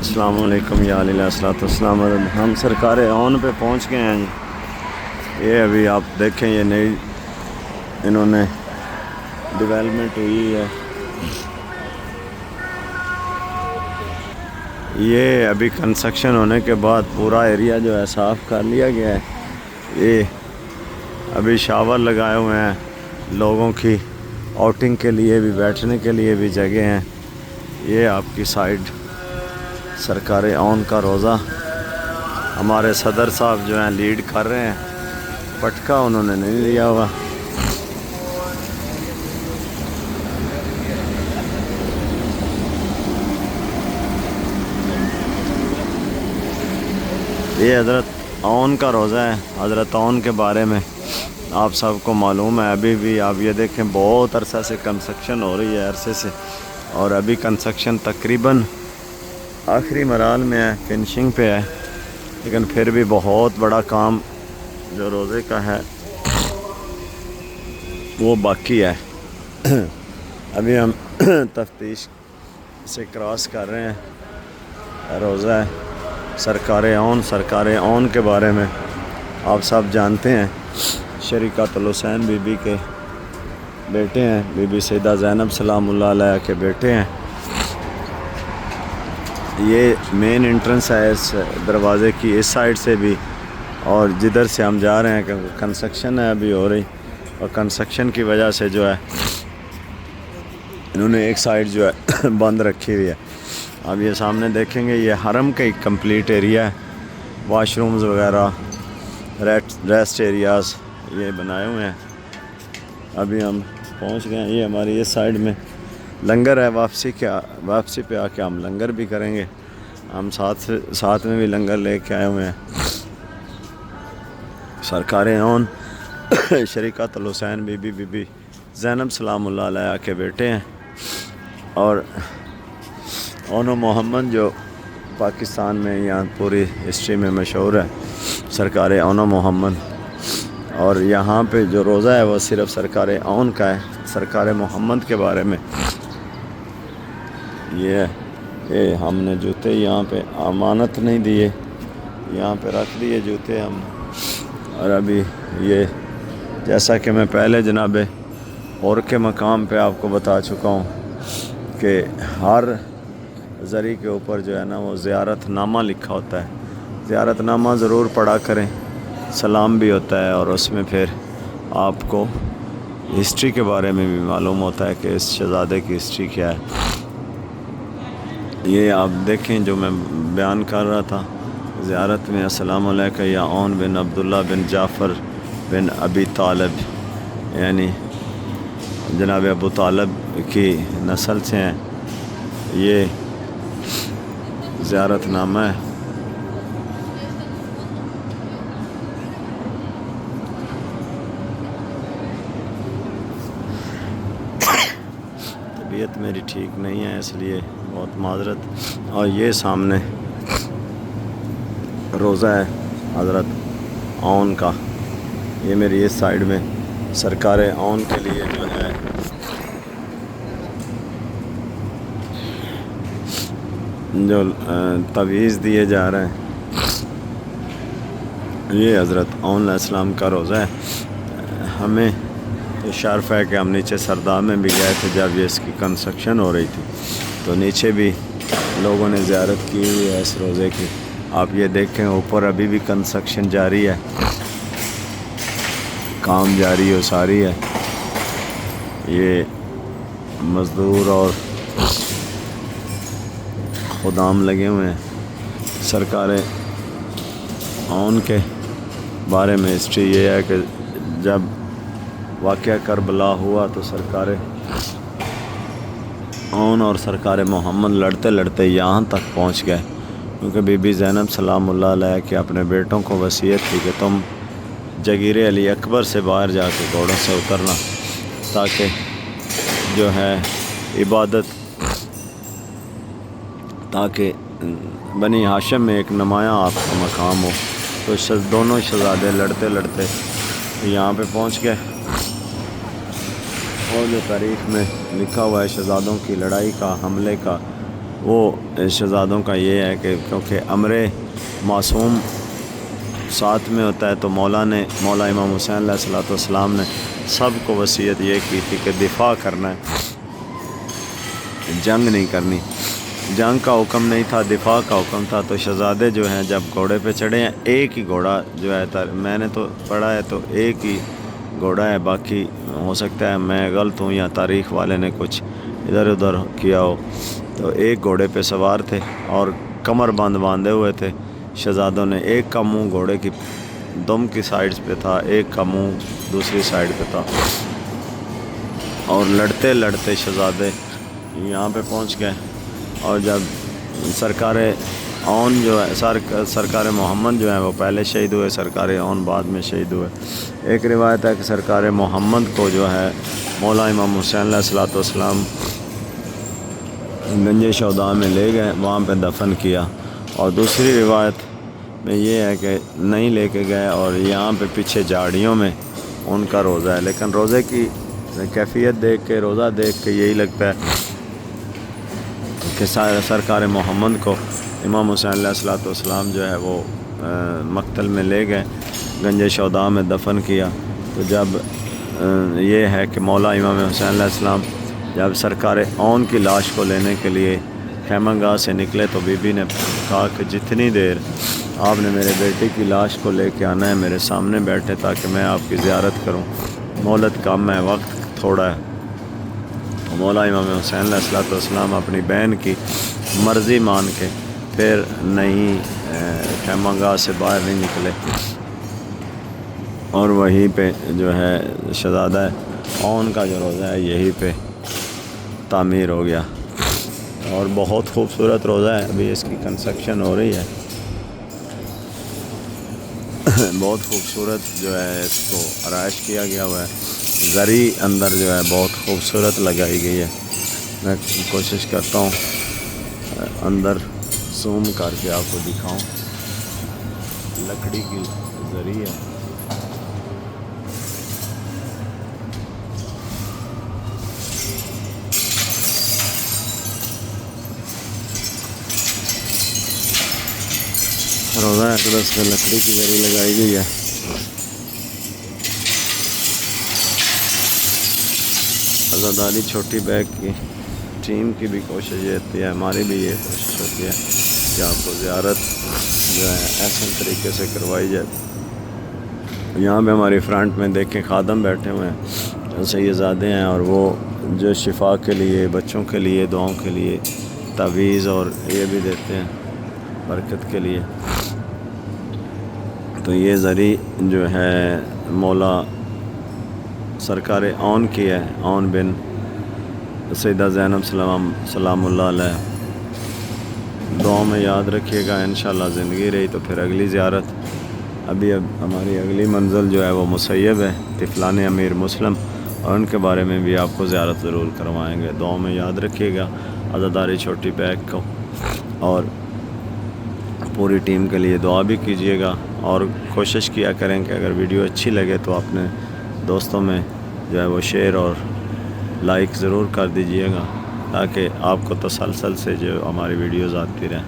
السلام علیکم یا علیہ الصلوۃ والسلام۔ ہم سرکار اون پہ پہنچ گئے ہیں جی۔ یہ ابھی آپ دیکھیں یہ نئی انہوں نے ڈیولپمنٹ ہوئی ہے۔ یہ ابھی کنسٹرکشن ہونے کے بعد پورا ایریا جو ہے صاف کر لیا گیا ہے۔ یہ ابھی شاور لگائے ہوئے ہیں، لوگوں کی آؤٹنگ کے لیے بھی، بیٹھنے کے لیے بھی جگہ ہیں۔ یہ آپ کی سائڈ سرکار اون کا روزہ، ہمارے صدر صاحب جو ہیں لیڈ کر رہے ہیں، پٹکا انہوں نے نہیں لیا ہوا۔ یہ حضرت اون کا روزہ ہے۔ حضرت اون کے بارے میں آپ سب کو معلوم ہے، ابھی بھی آپ یہ دیکھیں بہت عرصہ سے کنسٹرکشن ہو رہی ہے، عرصے سے، اور ابھی کنسٹرکشن تقریباً آخری مراحل میں ہے، فنشنگ پہ ہے، لیکن پھر بھی بہت بڑا کام جو روزے کا ہے وہ باقی ہے۔ ابھی ہم تفتیش سے کراس کر رہے ہیں۔ روزہ ہے سرکار اون۔ سرکار اون کے بارے میں آپ سب جانتے ہیں، شریکۃ الحسین بی بی کے بیٹے ہیں، بی بی سیدہ زینب سلام اللہ علیہ کے بیٹے ہیں۔ یہ مین انٹرنس ہے اس دروازے کی، اس سائڈ سے بھی، اور جدھر سے ہم جا رہے ہیں کہ کنسٹرکشن ہے ابھی ہو رہی، اور کنسٹرکشن کی وجہ سے جو ہے انہوں نے ایک سائڈ جو ہے بند رکھی ہوئی ہے۔ اب یہ سامنے دیکھیں گے یہ حرم کا ایک کمپلیٹ ایریا ہے، واش رومز وغیرہ، ریسٹ ایریاز یہ بنائے ہوئے ہیں۔ ابھی ہم پہنچ گئے ہیں، یہ ہماری اس سائڈ میں لنگر ہے، واپسی پہ آ کے ہم لنگر بھی کریں گے۔ ہم ساتھ میں بھی لنگر لے کے آئے ہوئے ہیں۔ سرکار اون شریکۃ الحسین بی بی زینب سلام اللہ علیہ کے بیٹے ہیں، اور اون و محمد جو پاکستان میں یا پوری ہسٹری میں مشہور ہے، سرکار اون و محمد، اور یہاں پہ جو روزہ ہے وہ صرف سرکار اون کا ہے۔ سرکار محمد کے بارے میں یہ ہم نے جوتے یہاں پہ امانت نہیں دیے، یہاں پہ رکھ دیے جوتے ہم۔ اور ابھی یہ جیسا کہ میں پہلے جناب اور کے مقام پہ آپ کو بتا چکا ہوں کہ ہر زری کے اوپر جو ہے نا وہ زیارت نامہ لکھا ہوتا ہے۔ زیارت نامہ ضرور پڑھا کریں، سلام بھی ہوتا ہے، اور اس میں پھر آپ کو ہسٹری کے بارے میں بھی معلوم ہوتا ہے کہ اس شہزادے کی ہسٹری کیا ہے۔ یہ آپ دیکھیں جو میں بیان کر رہا تھا، زیارت میں السلام علیکم یا اون بن عبداللہ بن جعفر بن ابی طالب، یعنی جناب ابو طالب کی نسل سے ہیں، یہ زیارت نامہ ہے۔ طبیعت میری ٹھیک نہیں ہے، اس لیے بہت معذرت۔ اور یہ سامنے روزہ ہے حضرت اون کا، یہ میری اس سائڈ میں سرکار اون کے لیے جو ہے جو تویز دیے جا رہے ہیں، یہ حضرت اون علیہ السلام کا روزہ ہے۔ ہمیں تو شرف ہے کہ ہم نیچے سردار میں بھی گئے تھے جب یہ اس کی کنسٹرکشن ہو رہی تھی، تو نیچے بھی لوگوں نے زیارت کی ہوئی ہے اس روزے کی۔ آپ یہ دیکھیں اوپر ابھی بھی کنسٹرکشن جاری ہے، کام جاری و ساری ہے۔ یہ مزدور اور خدام لگے ہوئے ہیں۔ سرکار اون کے بارے میں ہسٹری یہ ہے کہ جب واقعہ کربلا ہوا تو سرکار اون اور سرکار محمد لڑتے لڑتے یہاں تک پہنچ گئے، کیونکہ بی بی زینب سلام اللہ علیہ کے اپنے بیٹوں کو وصیت تھی کہ تم جگیر علی اکبر سے باہر جا کے گھوڑوں سے اترنا، تاکہ جو ہے عبادت، تاکہ بنی ہاشم میں ایک نمایاں آپ کا مقام ہو۔ تو دونوں شہزادے لڑتے لڑتے یہاں پہ پہنچ گئے، اور جو تاریخ میں لکھا ہوا ہے شہزادوں کی لڑائی کا، حملے کا، وہ شہزادوں کا یہ ہے کہ کیونکہ امر معصوم ساتھ میں ہوتا ہے، تو مولا امام حسین علیہ السلام نے سب کو وصیت یہ کی تھی کہ دفاع کرنا ہے، جنگ نہیں کرنی، جنگ کا حکم نہیں تھا، دفاع کا حکم تھا۔ تو شہزادے جو ہیں جب گھوڑے پہ چڑھے ہیں، ایک ہی گھوڑا جو ہے میں نے تو پڑھا ہے تو ایک ہی گھوڑا ہے، باقی ہو سکتا ہے میں غلط ہوں یا تاریخ والے نے کچھ ادھر ادھر کیا ہو، تو ایک گھوڑے پہ سوار تھے اور کمر بند باندھے ہوئے تھے شہزادوں نے۔ ایک کا منہ گھوڑے کی دم کی سائڈز پہ تھا، ایک کا منہ دوسری سائڈ پہ تھا، اور لڑتے لڑتے شہزادے یہاں پہ پہنچ گئے۔ اور جب سرکار اون جو ہے سرکار محمد جو ہے وہ پہلے شہید ہوئے، سرکار اون بعد میں شہید ہوئے۔ ایک روایت ہے کہ سرکار محمد کو جو ہے مولا امام حسین علیہ السلام گنج شہداء میں لے گئے، وہاں پہ دفن کیا۔ اور دوسری روایت میں یہ ہے کہ نہیں لے کے گئے، اور یہاں پہ پیچھے جھاڑیوں میں ان کا روزہ ہے، لیکن روزے کی کیفیت دیکھ کے، روزہ دیکھ کے یہی لگتا ہے کہ سرکار محمد کو امام حسین علیہ السلام جو ہے وہ مقتل میں لے گئے، گنج شہداء میں دفن کیا۔ تو جب یہ ہے کہ مولا امام حسین علیہ السلام جب سرکار اون کی لاش کو لینے کے لیے خیمہ گاہ سے نکلے، تو بی بی نے کہا کہ جتنی دیر آپ نے میرے بیٹے کی لاش کو لے کے آنا ہے میرے سامنے بیٹھے تاکہ میں آپ کی زیارت کروں، مہلت کم ہے، وقت تھوڑا ہے۔ مولا امام حسین علیہ السلام اپنی بہن کی مرضی مان کے پھر نہیں خیمہ گاہ سے باہر نہیں نکلے، اور وہیں پہ جو ہے شہزادہ اون کا جو روزہ ہے یہیں پہ تعمیر ہو گیا، اور بہت خوبصورت روزہ ہے۔ ابھی اس کی کنسٹرکشن ہو رہی ہے، بہت خوبصورت جو ہے اس کو آرائش کیا گیا ہوا ہے، زری اندر جو ہے بہت خوبصورت لگائی گئی ہے۔ میں کوشش کرتا ہوں اندر زوم کر کے آپ کو دکھاؤں، لکڑی کی زری ہے۔ روزہ اقدس میں لکڑی کی زری لگائی گئی ہے۔ عزاداری چھوٹی بیگ کی ٹیم کی بھی کوشش یہ ہوتی ہے، ہماری بھی یہ کوشش ہوتی ہے کہ آپ کو زیارت جو ہے احسن طریقے سے کروائی جائے۔ یہاں پہ ہماری فرنٹ میں دیکھیں خادم بیٹھے ہوئے ہیں، سیدزادے ہیں، اور وہ جو شفا کے لیے، بچوں کے لیے، دعاؤں کے لیے تعویذ اور یہ بھی دیتے ہیں برکت کے لیے۔ تو یہ زری جو ہے مولا سرکار اون کی ہے، اون بن سیدہ زینب سلام اللہ علیہ۔ دعاؤں میں یاد رکھیے گا، انشاءاللہ زندگی رہی تو پھر اگلی زیارت۔ اب ہماری اگلی منزل جو ہے وہ مسیب ہے، طفلان امیر مسلم، اور ان کے بارے میں بھی آپ کو زیارت ضرور کروائیں گے۔ دعاؤں میں یاد رکھیے گا عزاداری چھوٹی بیگ کو، اور پوری ٹیم کے لیے دعا بھی کیجیے گا، اور کوشش کیا کریں کہ اگر ویڈیو اچھی لگے تو اپنے دوستوں میں جو ہے وہ شیئر اور لائک ضرور کر دیجیے گا، تاکہ آپ کو تسلسل سے جو ہماری ویڈیوز آتی رہیں۔